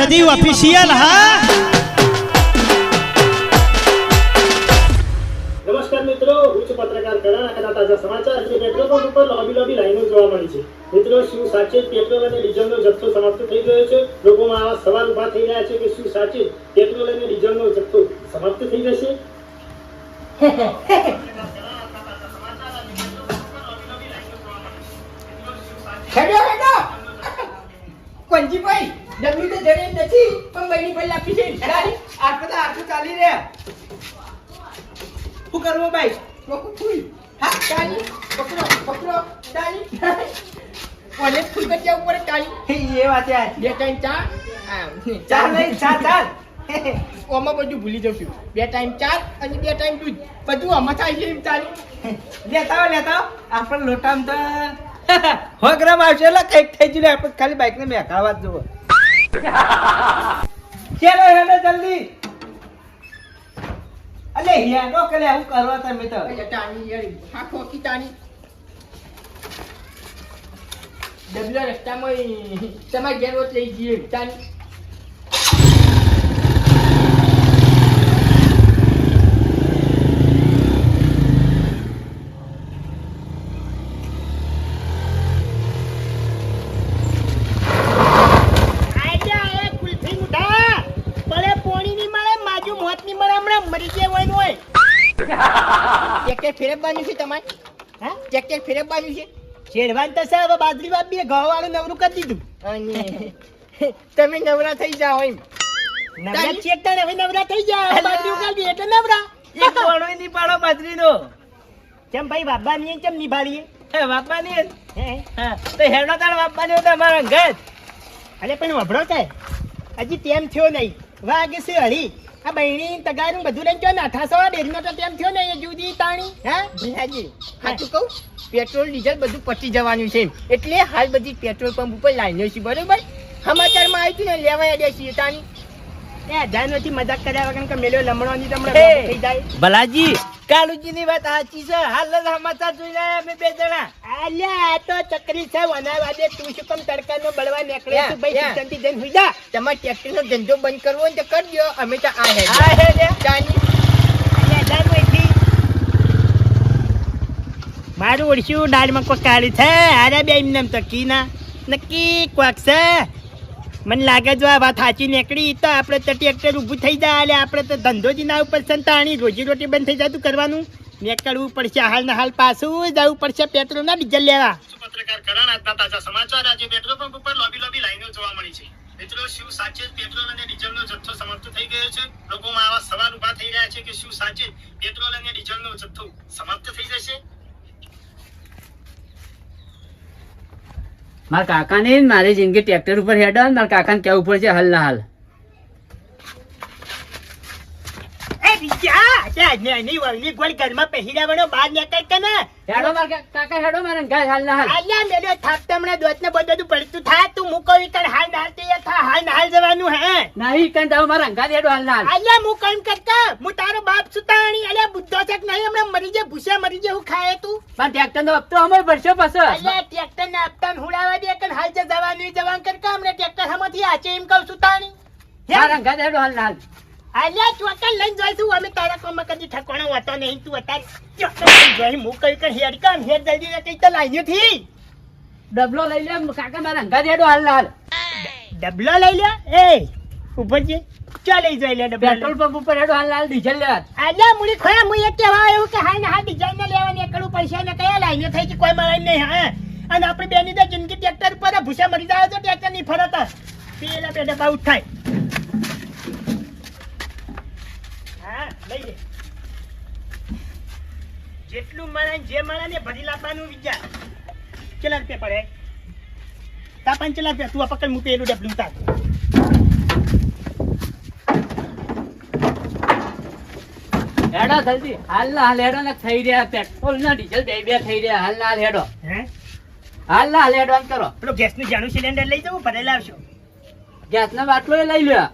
બધી ઓફિશિયલ હા. નમસ્કાર મિત્રો, હું છું પત્રકાર કરણ. આના તાજા સમાચાર છે. પેટ્રોલ પંપ ઉપર લાંબી લાઈનો જોવા મળી છે. મિત્રો, શું સાચે પેટ્રોલ અને ડીઝલનો જથ્થો સમાપ્ત થઈ ગયો છે? લોકોમાં આવા સવાલ ઉભા થઈ રહ્યા છે કે શું સાચે પેટ્રોલ અને ડીઝલનો જથ્થો સમાપ્ત થઈ જશે? કોંજીભાઈ ડબલી તો જડે નથી પણ બની ભાઈ આપી છે આટલું તો આટલું ચાલી રહ્યા શું કરવું ભાઈ લોકો ફૂલ હા ચાલી પકડો ચાલી કોલેજ ફૂલ કરી જવું પડે ચાલી એ વાત યાર બે ટાઈમ ચા ચાર નહીં ચાર ઓમાં બધું ભૂલી જઉં છું. બે ટાઈમ ચા અને બે ટાઈમ દૂધ બધું આમાં થાય છે એમ ચાલી લેતા આપણે લોટામ તો 100 ગ્રામ આવશે એટલે કઈક થઈ ગયું. આપણે ખાલી બાઈક ને મેકાવા જ જુઓ. ચલો હેડો જલ્દી. અલે હેડો કે હું કરવા તમે તો ટાણી યાર હા ખોકી ટાણી ડબલા રસ્તામાં તમારે ઘેર વોટ લઈ જઈએ ટાણી. ફેરવવાનું છે તમારે હા ચેક ફેરવવાનું છે શેરવાન તો સાહેબ બાજરી બાપીએ ઘઉં વાળું નવરું કરી દીધું અને તમે નવરા થઈ જાઓ એમ નવરા ચેક કરે હવે નવરા થઈ જાઓ બાજરી ઉગાડી એટલે નવરા એક કોણો ની પાડો બાજરીનો કેમ ભાઈ બાબાની કેમ નિભાડીએ હે બાબાની હે હા તો હેડો તાર બાબાની તો અમારા ઘર અરે પણ વભરો છે હજી તેમ થયો નહીં વાગે છે હરી આ બહેણી તગારું બધું લઈને જો નાઠાસો ડેરનો તો તેમ થયો ને એ જુદી તાણી હા ભીલાજી સાચું કહું પેટ્રોલ ડીઝલ બધું પતી જવાનું છે એટલે હાલ બધી પેટ્રોલ પંપ ઉપર લાઈનો છે બરોબર સમાચારમાં આવ્યું ને લેવા આવ્યા છીએ તાણી એ જાનોથી મજાક કર્યા વગર કે મેલ્યો લમણોની તમને થઈ જાય ભલાજી કાલુજીની વાત સાચી છે હાલ સમાચાર જોઈને અમે બે જણા આલ્યા આ તો ચકરી છે વનાવાદે તું શું કમ તડકાનો બળવા નીકળે તું ભાઈ સ્ટેશનથી જઈને હુઈ જા તમારે ટેક્સીનો ધંધો બંધ કરવો હોય તો કરજો અમે તો આ હે ચાની આલ્યા જાન વઈથી મારું ઓળખ્યું ડાળમાં કોઈ કાળી છે આરે બે એમને તો કીના નક્કી કોક છે મને લાગે જો આ વાત સાચી નીકળી તો આપણે તો ટ્રેક્ટર ઊભું થઈ જાય એટલે આપણે તો ધંધો જ ના ઉપર સંતાણી રોજી રોટી બંધ થઈ જતું કરવાનું નીકળવું પડશે હાલ ને હાલ પાછું જવું પડશે પેટ્રોલ ના ડીઝલ લેવા. પત્રકાર કરણ આજના તાજા સમાચાર. આજે પેટ્રોલ પંપ ઉપર લાંબી લાઈનો જોવા મળી છે. મિત્રો, શું સાચે પેટ્રોલ અને ડીઝલનો જથ્થો સમાપ્ત થઈ ગયો છે? લોકોમાં આવા સવાલ ઉભા થઈ રહ્યા છે કે શું સાચે પેટ્રોલ અને ડીઝલનો જથ્થો સમાપ્ત થઈ જશે? મારા કાકાને મારી જિંદગી ટ્રેક્ટર ઉપર હેડો મારા કાકાને કેવું પડશે હાલ ના હાલ. ઘરમાં પહેરાવાનો બહાર નીકળ કે ને હેડો મારા કાકા હેડો મારા ઘર હાલ ના હાલ. અલ્યા મેલે થાપ તમને દોત ને બધું પડતું થાય તું મુકો વિકર હાલ ના તે થા હાલ ના હાલ જવાનું હે નહીં કન જાવ મારા ઘર હેડો હાલ ના હાલ. અલ્યા મુ કમ કરતા હું તારો બાપ સુતાણી અલ્યા બુદ્ધો છે કે નહીં હમણાં મરી જાય ભૂસા મરી જાય હું ખાય તું પણ ટ્રેક્ટર નો હપ્તો અમે ભરશો પાછો. અલ્યા ટ્રેક્ટર ને હપ્તા હુડાવા દે કે હાલ જવાનું જવાન કરકા હમણાં ટ્રેક્ટર હમથી આચે એમ કહું સુતાણી મારા ઘર હેડો હાલ ના હાલ. અલ્યા ચોકન લઈને જોઈશું અમે તારા કોમ કદી ઠકોણો હોતો નહીં તું અત્યારે ચોકન લઈને જોઈ મુ કઈ કઈ હેડ કામ હેડ જલ્દી કઈ તો લાઈન્યો થી ડબલો લઈ લે કાકા મારા ઘર હેડો હાલ ના હાલ. ડબલો લઈ લે એ ઉપર જે ચા લઈ જાય લે ડબલો પેટ્રોલ પંપ ઉપર હેડો હાલ ના હાલ ડીઝલ લેવા. અલ્યા મુડી ખોયા મુ એક કહેવા એવું કે હાલ ને હાલ ડીઝલ ને લેવા નીકળું પડશે ને કયા લાઈન્યો થઈ કે કોઈ મળે નહીં હા અને આપણે બેની તો જિંદગી ટ્રેક્ટર પર ભૂસા મરી જાય તો ટ્રેક્ટર ની ફરત પેલા બે ડબ્બા ઉઠાય લઈ લે જેટલું મળે જે મળે ને ભરી લાવવાનું વિચાર. કેટલા રૂપિયા પડે તા 5 રૂપિયા તું આ પકડ હું પેલું ડબલું તાર હેડો જલ્દી હાલ ના હાલ હેડો ને થઈ રહ્યા પેટ્રોલ ના ડીઝલ બે થઈ રહ્યા હાલ ના હાલ હેડો હે હાલ ના હાલ એડવાન્સ કરો. પેલો ગેસ નું જાણું સિલિન્ડર લઈ જવું ભરેલા આવશો ગેસ ના બાટલો એ લઈ લ્યો.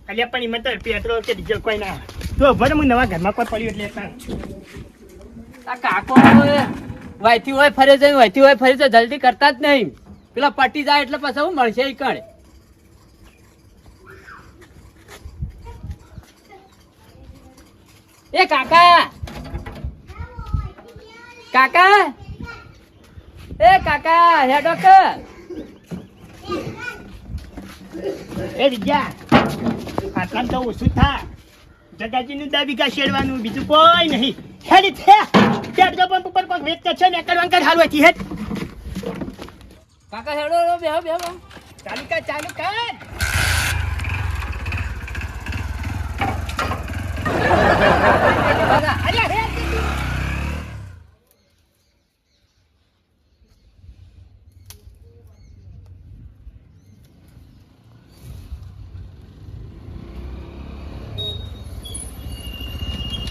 અલ્યા પણ એમાં તો પેટ્રોલ કે ડીઝલ કોઈ ના તો ભરે હું નવા ઘરમાં કોઈ પડ્યું એટલે આ કાકો વાયથી હોય ફરે છે વાયથી હોય ફરે છે જલ્દી કરતા જ નહીં. પેલા પટી જાય એટલે પછી હું મળશે ઈ કણ એ કાકા કાકા એ કાકા હેડો કે એ વિદ્યા આટલામ તો ઓછું થા જગાજીનું 10 વીઘા શેરવાનું બીજું કોઈ નહીં હેડી થે પેટ્રોલ પંપ ઉપર કોક વેચ કરશે ને કરવાન કર હાલવા થી હેડ કાકા હેડો બેહો બેહો ચાલુ કર કાકા અલ્યા હેડ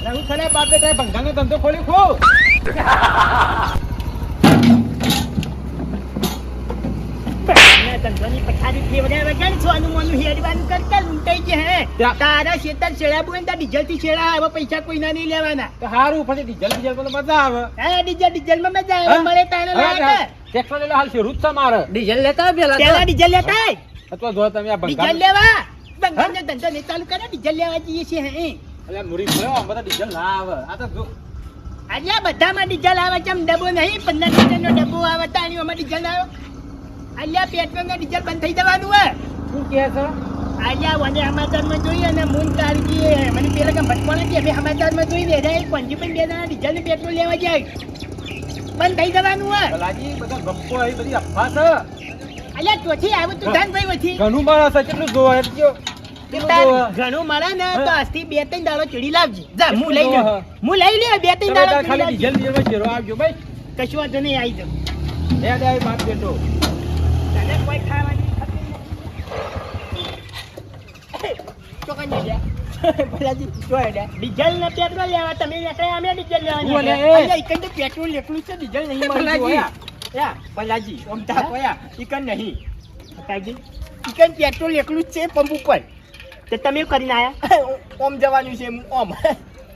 હું ખરે બાપ બેટા ભંગાનો ધંધો ખોલી ખો ધંધોની પથારી ફેવડે વગર સોનું મોનું હેડવાનું કરતા લૂંટાઈ ગયા હે તારા શેતર શેડાબુ ને ડીઝલ થી શેડા હવે પૈસા કોઈના નહીં લેવાના તો હારું પછી ડીઝલ માં મજા આવે હે ડીઝલ માં મજા આવે મળે તારે લાગે ટ્રેક્ટર લઈ લો હાલ શેરું જ છે મારે ડીઝલ લેતા પેલા પેલા ડીઝલ લેતા આય. અથવા જો તમે આ ડીઝલ ભંગાનો લેવા બંગાળનો ધંધો નહીં ચાલુ કરે ડીઝલ લેવા જઈએ છીએ હે અલ્યા મુરી ભયો આમ બધા ડીઝલ ના આવે આ તો જો અલ્યા બધામાં ડીઝલ આવે છે ડબ્બો નહીં 15 લીટરનો ડબ્બો આવે તાણી આમાં ડીઝલ આવે અલ્યા પેટ્રોલ ને ડીઝલ બંધ થઈ જવાનું હે શું કહે છે અલ્યા મને સમાચારમાં જોઈએ ને મૂન તારજી મને પેલા કે ભટકોણા કે અમે સમાચારમાં જોઈ લે રે પંજી પણ બે જણા ડીઝલ ને પેટ્રોલ લેવા જાય બંધ થઈ જવાનું હે ભલાજી બધા ગપ્પો આવી બધી અફવા છે અલ્યા ચોથી આવ્યું તું ધાન ભાઈ વથી ઘણું માણસ છે કેટલું જોવા એટલું ઘણું મળે ને તો આજથી 2-3 દાડો ચડી લાવજે જા હું લઈ લઉં હું લઈ લે 2-3 દાડો ખાલી ચડી ડીઝલ માં શેરો આવજો ભાઈ કશું વાંધો નહીં આવી જાવ એ દે બાપ બેટો તને કોઈ ખાવાની ચોકન દે ભલાજી જોય દે ડીઝલ ને પેટ્રોલ લેવા તમે એટલે અમે ડીઝલ લેવાની બોલે, એ. અલ્યા ઈકન તો પેટ્રોલ એકલું છે ડીઝલ નહીં મળતું ભલાજી. હોય યા ભલાજી ઓમ તા કોયા ઈકન નહીં ભલાજી ઈકન પેટ્રોલ એકલું જ છે પંપ ઉપર તો તમે શું કરીને આયા ઓમ જવાનું છે ઓમ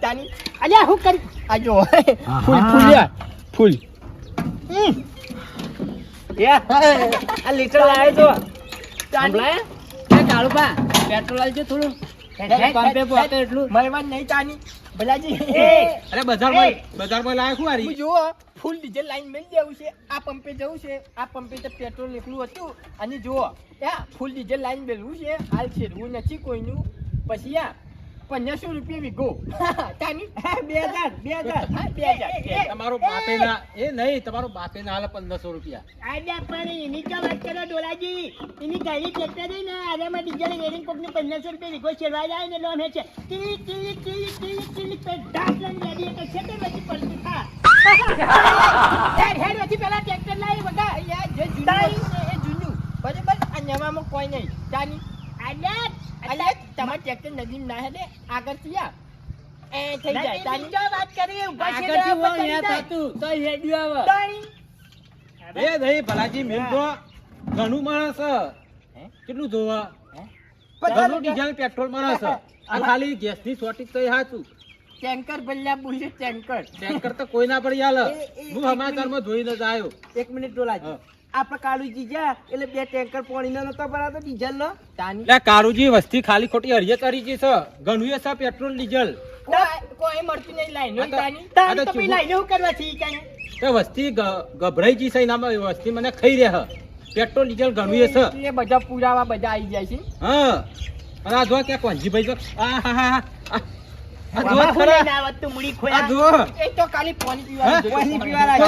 તાની અલ્યા હું કરી આ જો ફૂલ ફૂલ યાર ફૂલ આ લીટર લાવ્યો તો સંભળાય એ કાળુબા પેટ્રોલ આલજો થોડું પંપે પોતે એટલું મરવાન નહીં તાની ભલાજી અરે બજારમાં લાયા શું હારી હું જુઓ ફૂલ ડીઝલ લાઈન મેળ દેવું છે આ પંપે જવું છે આ પંપે તો પેટ્રોલ નીકળ્યું હતું અને જુઓ યા ફૂલ ડીઝલ લાઈન મેળવું છે હાલ છેડવું નથી કોઈનું પછી યા 1500 રૂપિયા વીઘો તાની 2000 તમારો બાપે ના એ નહીં તમારો બાપે ના હાલે 1500 રૂપિયા આજા પણ એની તો વાત કરો ડોલાજી એની ગાડી ટ્રેક્ટર દઈ ને આરામાં ડીઝલ વેરિંગ કોક ને 1500 રૂપિયા વીઘો છેડવા જાય ને લોન હે છે ટીલી ટીલી ટીલી ટીલી ટીલી પર ડાકલન ગાડી કે છે તે પછી પડતી થા હેડ વધી પેલા ટ્રેક્ટર લાવી વગા યાર જે જૂનું એ જૂનું બરાબર આ નવામાં કોઈ નહીં તાની અલ્યા તમાર ટ્રેક્ટર નદીમ ના હે આગળથી આ એ થઈ જાય તાની જો વાત કરી ઉભા છે આગળથી હું અહીંયા થતું તો હેડ્યું આવે એ નહીં ભલાજી મેલ તો ઘણું માણસ છે. કેટલું જોવા ઘણું ડીઝલ પેટ્રોલ માણસ છે. આ ખાલી ગેસ ની શોર્ટેજ તો એ સાચું ટેન્કર બલ્લા પૂછે ટેન્કર ટેન્કર તો કોઈ ના પડી હાલ હું સમાચારમાં જોઈને જ આવ્યો 1 મિનિટ ડોલાજી આપણા કાળુજી જા એટલે 2 ટેન્કર પાણી નો નતો ભરાતો ડીઝલ નો તાની એટલે કારુજી વસ્તી ખાલી ખોટી હરિયે કરી છે ઘણું એ છે પેટ્રોલ ડીઝલ કોઈ મળતું નહીં લાઈનો આ તો- તાની આ તો તાની તો ચૂપ. પેલા લાઈનો કરવા થી કાઈ એ વસ્તી ગભરાઈ જી છે એનામાં વસ્તી મને ખાઈ રહે પેટ્રોલ ડીઝલ ઘણું એ છે એ બધા પુરાવા બધા આવી જાય છે હા અને આ જો ક્યાં કોંજીભાઈ જો આ હા હા આ જો આમાં હું ખરા લઈને આવત તું મૂડી આ ખોયા જો એ તો ખાલી પાણી હા? પીવા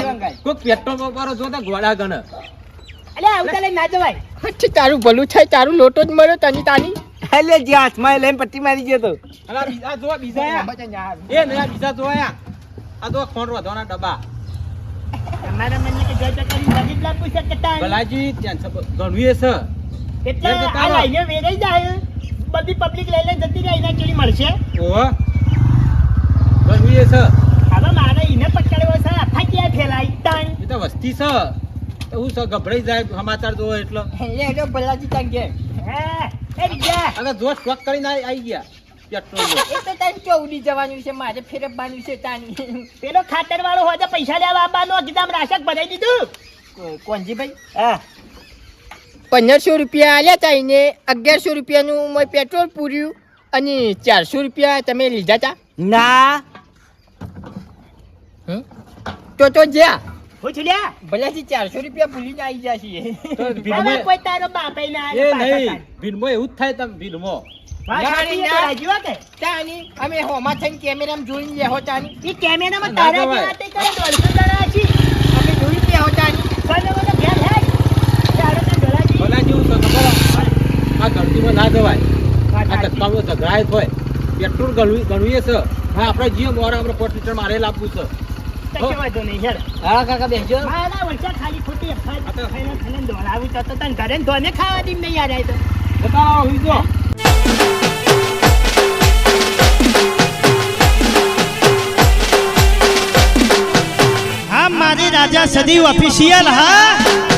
કોક પેટ્રોલ વાળો જો તો ઘોડા ગણ અલે આવતા લઈને ના જવાય હચ્છ તારું ભલું થાય તારું લોટો જ મળ્યો તની તાની એટલે જે હાથમાં લઈને પટ્ટી મારી ગયો તો અલા બીજા જો બીજા આયા. એ નયા બીજા જો આયા આ તો ખોંડ વધવાના ડબ્બા તમારા મને કે જય કરી નજીક લાગુ છે કે તાની ભલાજી ત્યાં છે ઘણું એ છે એટલે એ તો આ તારો. લાઈને વેરાઈ જાય બધી પબ્લિક લઈ લઈને જતી રહી એના ચેડી મળશે ઓહો ઘણું એ છે હવે મારે એને પકડવો છે ફાટ્યા ફેલાઈ તાણ એ તો વસ્તી છે તો હું છે ગભરાઈ જાય સમાચાર જોવો એટલે એટલે એનો બલ્લાજી તાણ કે હે એ રીજા અને જો સ્ટોક કરીને આવી ગયા પેટ્રોલ એ તો તાણ ચોઉડી જવાનું છે મારે ફેરવવાનું છે તાણી પેલો ખાતર વાળો હોય તો પૈસા લેવા આવવાનો કીધા રાશક ભરાઈ દીધું કોણજીભાઈ હા 1500 રૂપિયા આલ્યા તા એને 1100 રૂપિયાનું મેં પેટ્રોલ પૂર્યું અને 400 રૂપિયા તમે લીધા તા ના તો જ્યાં પૂછ લ્યા ભલેથી 400 રૂપિયા ભૂલી આવી જશે તો હવે ભીડમાં કોઈ તારો બાપે ના એ નહીં ભીડમાં એવું જ થાય તમે ભીડમાં અમે હોમાં થઈને કેમેરામાં જોઈ લેહો તાની ઈ કેમેરામાં ના તારા જવાય. જે વાતે કરે 150 જણા છે અમે જોઈ લેહો તાની સને મને ઘેર હે ચાલો તે ગળાજી ભલા જેવું તો ખબર આ ગળતીમાં ના જવાય આ ધક્કામાં ઝઘડાય હોય પેટ્રોલ ગણવીએ છે હા આપણે જીઓ મોરા આપણે 4 લીટર મારે લાવવું છે કશો વાંધો નહીં હેડ હા કાકા બેસજો મારા વર્ષા ખાલી ખોટી અફવા ખાઈને ખાઈને દોડાવું તો તને ઘરે ને ધોને ખાવા દી નહીં યાર આય તો બતાવો હુઈ જો હા મારી રાજા સદી ઓફિશિયલ હા